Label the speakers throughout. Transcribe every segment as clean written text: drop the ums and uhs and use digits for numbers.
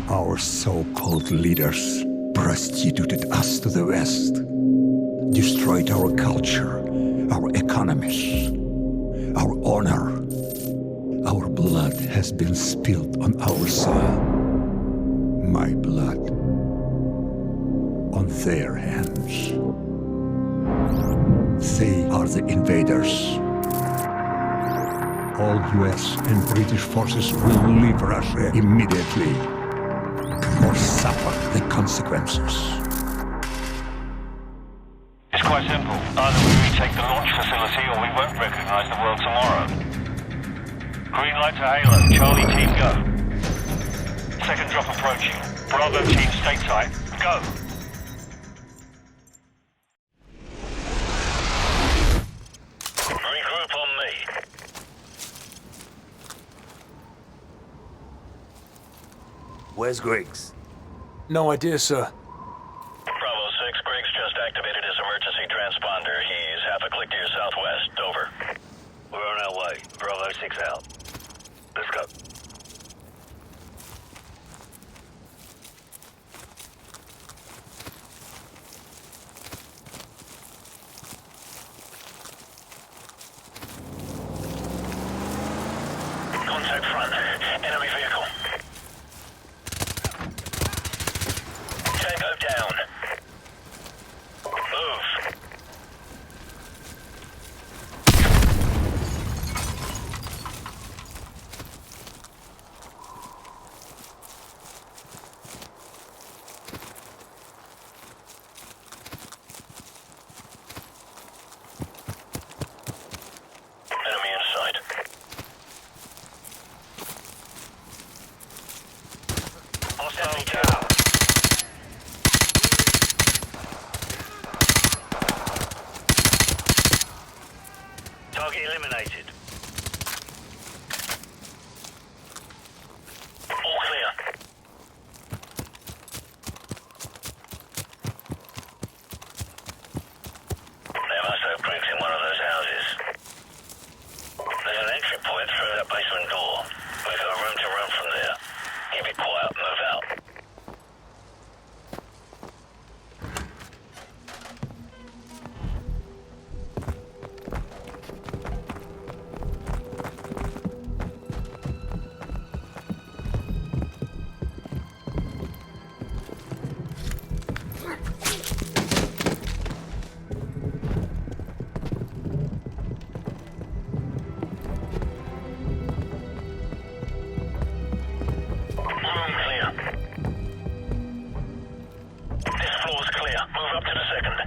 Speaker 1: Our so-called leaders prostituted us to the West, destroyed our culture, our economies, our honor. Our blood has been spilled on our soil. My blood on their hands. They are the invaders. All US and British forces will leave Russia immediately or suffer the consequences.
Speaker 2: It's quite simple. Either we retake the launch facility or we won't recognize the world tomorrow. Green light to Halo. Charlie team, go. Second drop approaching. Bravo team, stay tight. Go. Regroup on me.
Speaker 3: Where's Griggs?
Speaker 4: No idea, sir.
Speaker 2: Bravo 6, Griggs just activated his emergency transponder. He's half a click to your southwest. Over.
Speaker 3: We're on our way. Bravo 6 out. Let's go.
Speaker 2: Contact front. Enemy vehicle. Tango down. Move. Enemy in sight. Hostile down.
Speaker 3: Target eliminated.
Speaker 2: All clear. They must have Griggs in one of those houses. There's an entry point through that basement door. We've got room to run from there. Keep it quiet, move out. Room clear. This floor's clear. Move up to the second.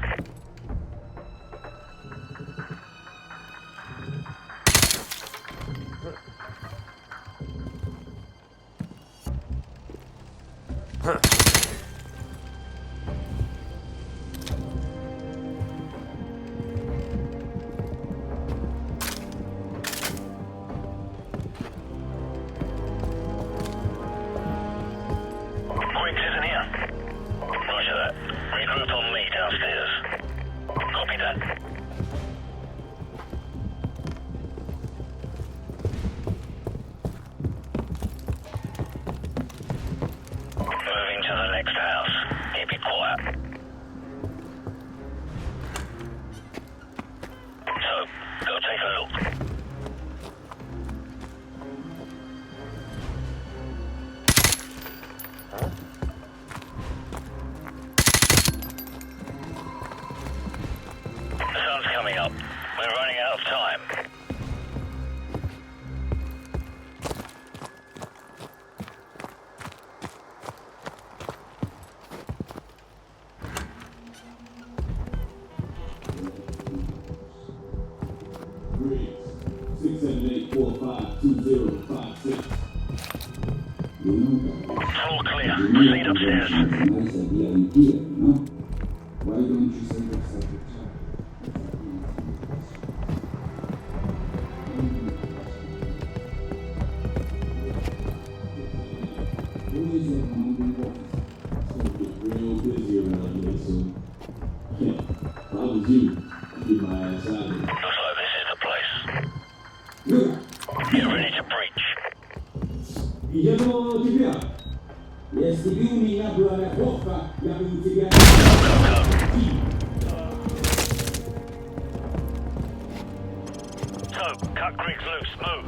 Speaker 2: Griggs isn't here. Roger that. Regroup on me downstairs. Copy that. Moving to the next house. Keep it quiet. So, go take a look. The sun's coming up. We're running out of time. Floor clear. Proceed upstairs.
Speaker 5: Why don't you say that's like a child? Always a hungry officer. It's gonna get real busy around here soon. Yeah, if I was you, I'd get my ass out of here.
Speaker 2: Looks like this is the place.
Speaker 5: do тебя. Если бы у меня была раховка, я бы у тебя...
Speaker 3: So, cut Griggs loose. Move.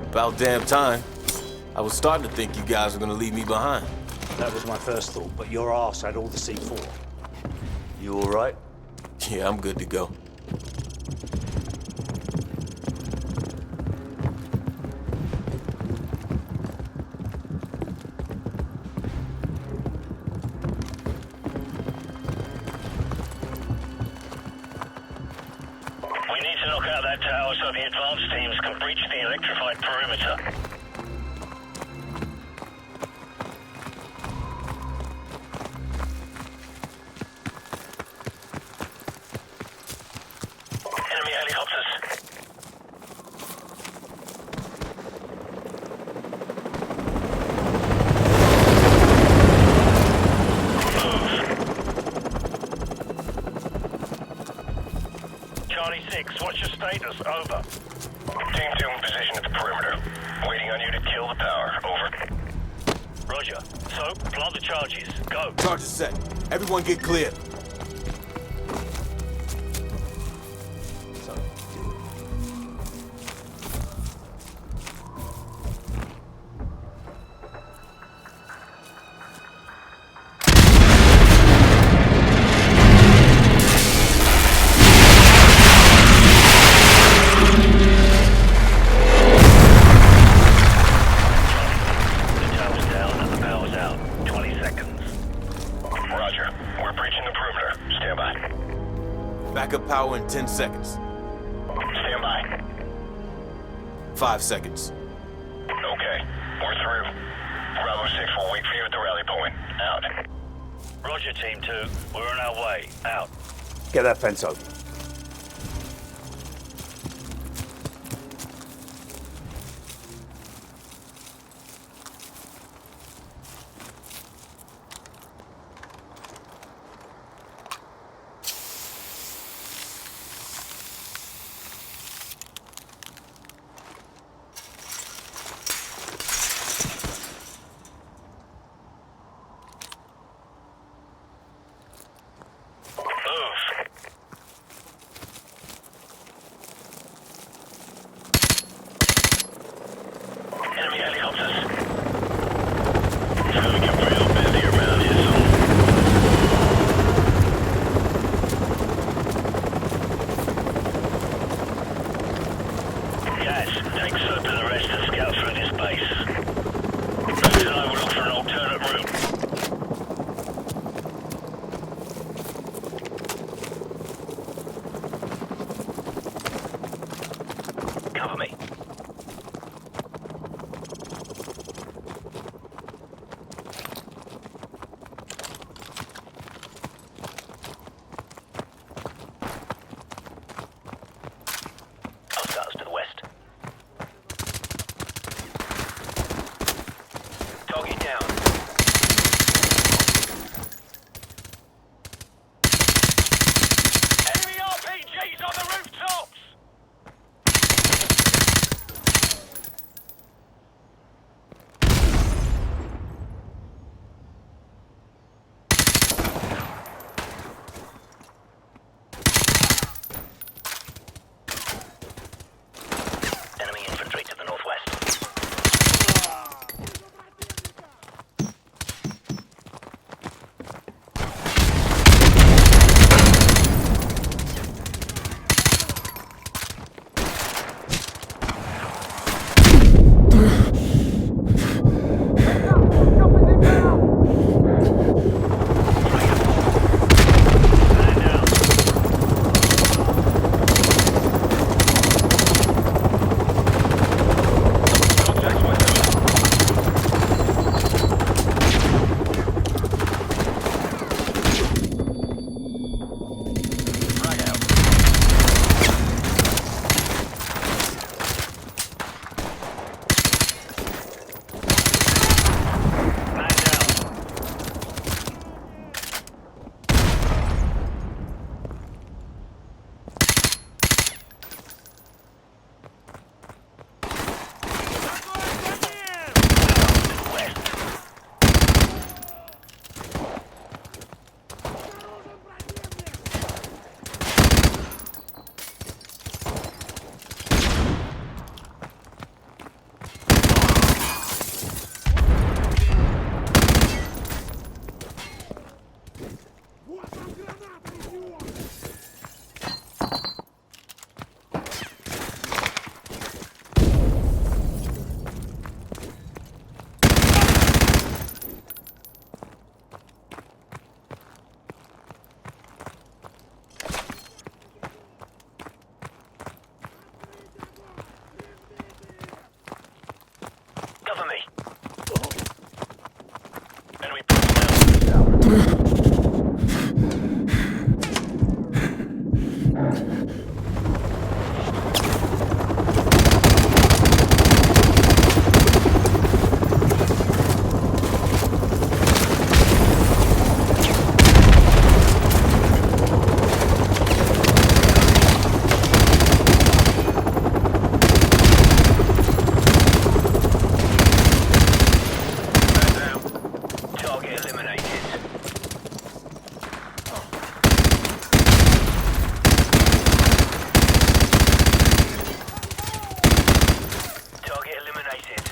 Speaker 6: About damn time. I was starting to think you guys were gonna leave me behind.
Speaker 7: That was my first thought, but your arse had all the C4. You all right?
Speaker 6: Yeah, I'm good to go.
Speaker 3: We need to knock out that tower so the advanced teams can breach the electrified perimeter. Enemy helicopters. Charlie 6, what's your status? Over. Team 2 in position at the perimeter. Waiting on you to kill the power. Over. Roger. So, plant the charges. Go.
Speaker 6: Charge is set. Everyone get clear.
Speaker 3: The tower's down and the power's out. 20 seconds. Roger. We're breaching the perimeter. Stand by.
Speaker 6: Backup power in 10 seconds.
Speaker 3: Stand by.
Speaker 6: 5 seconds.
Speaker 3: Okay. We're through. Bravo 6 will wait for you at the rally point. Out. Roger, Team 2. We're on our way. Out.
Speaker 7: Get that fence open.
Speaker 3: Move. Enemy helicopters. It's gonna get real busy around here soon. Guys, take Soap and the rest to scout through this base. Bruce and I will look for an alternate route. Cover me. Hostiles to the west. Target down. Enemy RPGs on the rooftops! eliminated.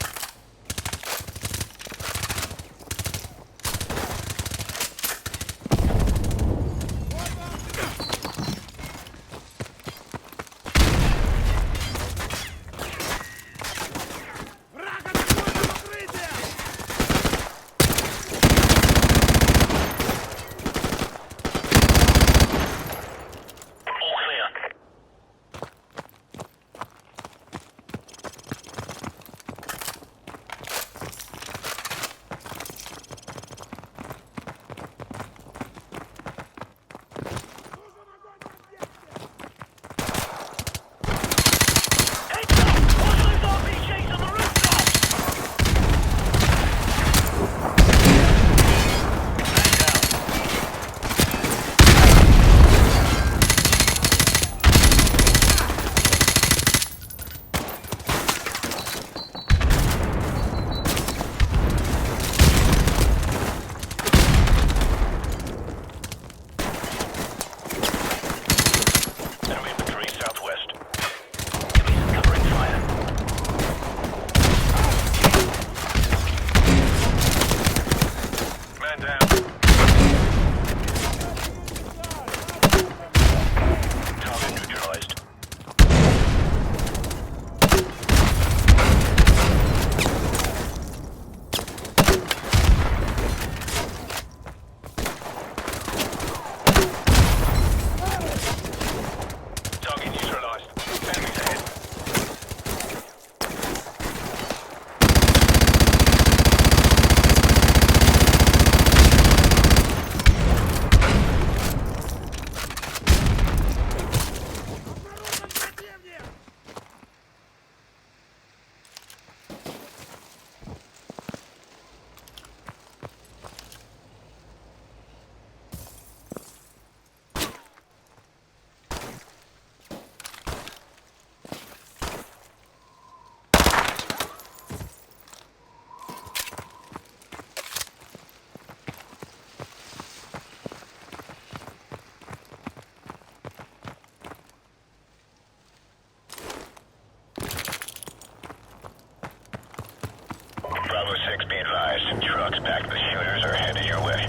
Speaker 3: Bravo 6, be advised. Trucks back to the shooters are headed your way.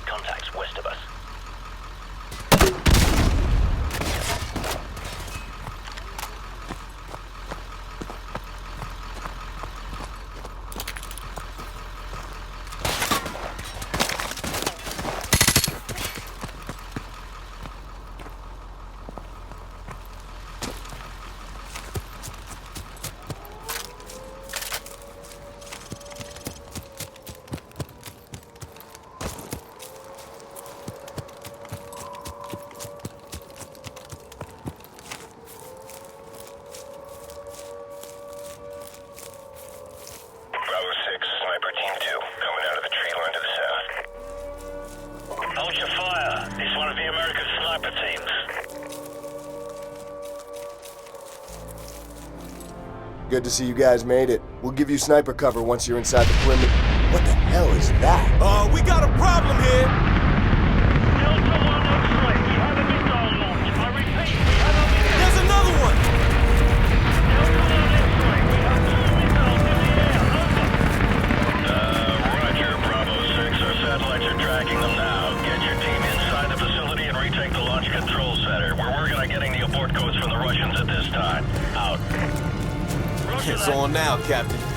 Speaker 3: Contacts west of us.
Speaker 8: Good to see you guys made it. We'll give you sniper cover once you're inside the perimeter. What the hell is that?
Speaker 6: We got a problem here!
Speaker 3: Delta 1 X-ray, we have a missile launch. I repeat, we have a missile.
Speaker 6: There's another one!
Speaker 3: Delta 1 Russians at this time. Out. Roger
Speaker 6: It's
Speaker 3: that.
Speaker 6: on now, Captain.